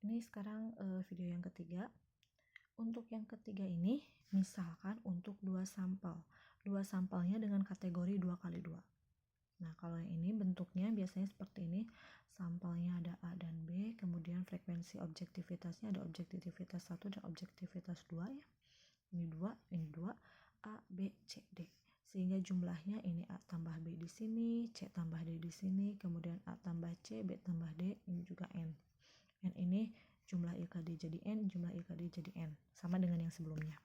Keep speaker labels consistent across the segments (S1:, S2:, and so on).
S1: Ini sekarang video yang ketiga. Untuk yang ketiga ini, misalkan untuk 2 sampel. 2 sampelnya dengan kategori 2x2. Nah, kalau yang ini bentuknya biasanya seperti ini. Sampelnya ada A dan B, kemudian frekuensi objektivitasnya ada objektivitas 1 dan objektivitas 2 ya. Ini 2, A, B, C, D. Sehingga jumlahnya ini A tambah B di sini, C tambah D di sini, kemudian A tambah C, B tambah D, ini juga N. N ini jumlah IKD jadi N, jumlah IKD jadi N. Sama dengan yang sebelumnya.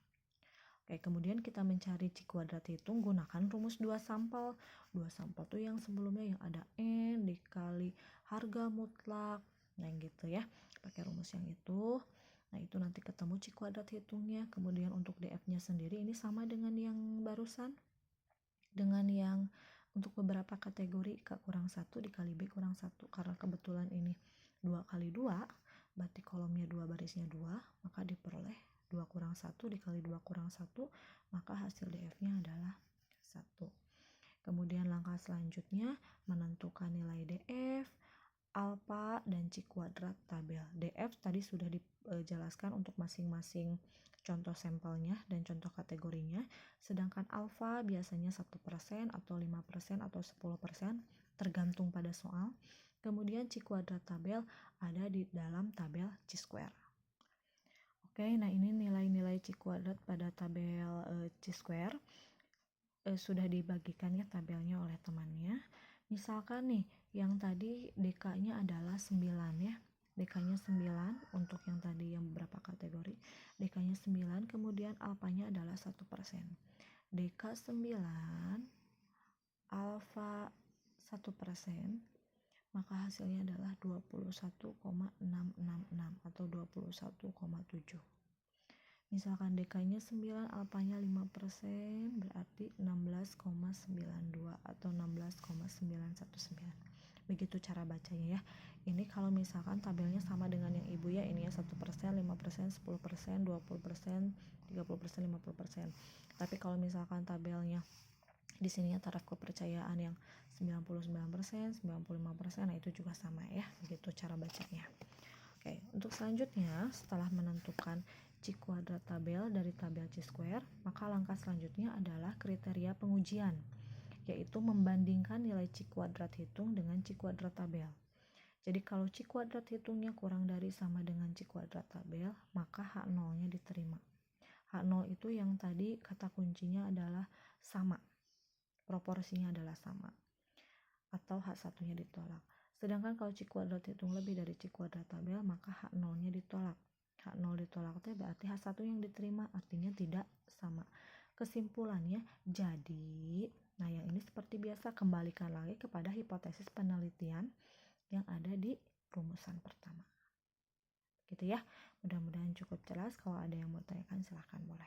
S1: Oke, kemudian kita mencari C kuadrat hitung gunakan rumus 2 sampel. 2 sampel tuh yang sebelumnya yang ada N dikali harga mutlak. Nah, gitu ya. Pakai rumus yang itu. Nah, itu nanti ketemu C kuadrat hitungnya. Kemudian untuk DF-nya sendiri ini sama dengan yang barusan. Dengan yang untuk beberapa kategori K kurang 1 dikali B kurang 1. Karena kebetulan ini 2 kali 2, berarti kolomnya 2 barisnya 2, maka diperoleh 2 kurang 1 dikali 2 kurang 1, maka hasil DF-nya adalah 1. Kemudian langkah selanjutnya menentukan nilai DF, alfa, dan C kuadrat tabel. DF tadi sudah dijelaskan untuk masing-masing contoh sampelnya dan contoh kategorinya, sedangkan alfa biasanya 1% atau 5% atau 10% tergantung pada soal. Kemudian C kuadrat tabel ada di dalam tabel C square. Oke, nah ini nilai-nilai C kuadrat pada tabel C square sudah dibagikan ya tabelnya oleh temannya. Misalkan nih, yang tadi DK-nya adalah 9 ya. DK-nya 9 untuk yang tadi yang beberapa kategori. DK-nya 9, kemudian alfanya adalah 1%. DK 9, alfa 1%, maka hasilnya adalah 21,666 atau 21,7. Misalkan DK-nya 9, alfanya 5%, berarti 16,92 atau 16,919. Begitu cara bacanya ya. Ini kalau misalkan tabelnya sama dengan yang ibu ya, ini ya 1%, 5%, 10%, 20%, 30%, 50%. Tapi kalau misalkan tabelnya di sini ya taraf kepercayaan yang 99%, 95%, nah itu juga sama ya, begitu cara bacanya. Oke, untuk selanjutnya setelah menentukan C kuadrat tabel dari tabel C square, maka langkah selanjutnya adalah kriteria pengujian, yaitu membandingkan nilai C kuadrat hitung dengan C kuadrat tabel. Jadi kalau C kuadrat hitungnya kurang dari sama dengan C kuadrat tabel, maka H0-nya diterima. H0 itu yang tadi kata kuncinya adalah sama. Proporsinya adalah sama, atau H1-nya ditolak. Sedangkan kalau C kuadrat hitung lebih dari C kuadrat tabel, maka H0-nya ditolak. H0 ditolak itu berarti H1 yang diterima, artinya tidak sama. Kesimpulannya, jadi, nah yang ini seperti biasa, kembalikan lagi kepada hipotesis penelitian yang ada di rumusan pertama. Gitu ya, mudah-mudahan cukup jelas. Kalau ada yang mau tanyakan silahkan boleh.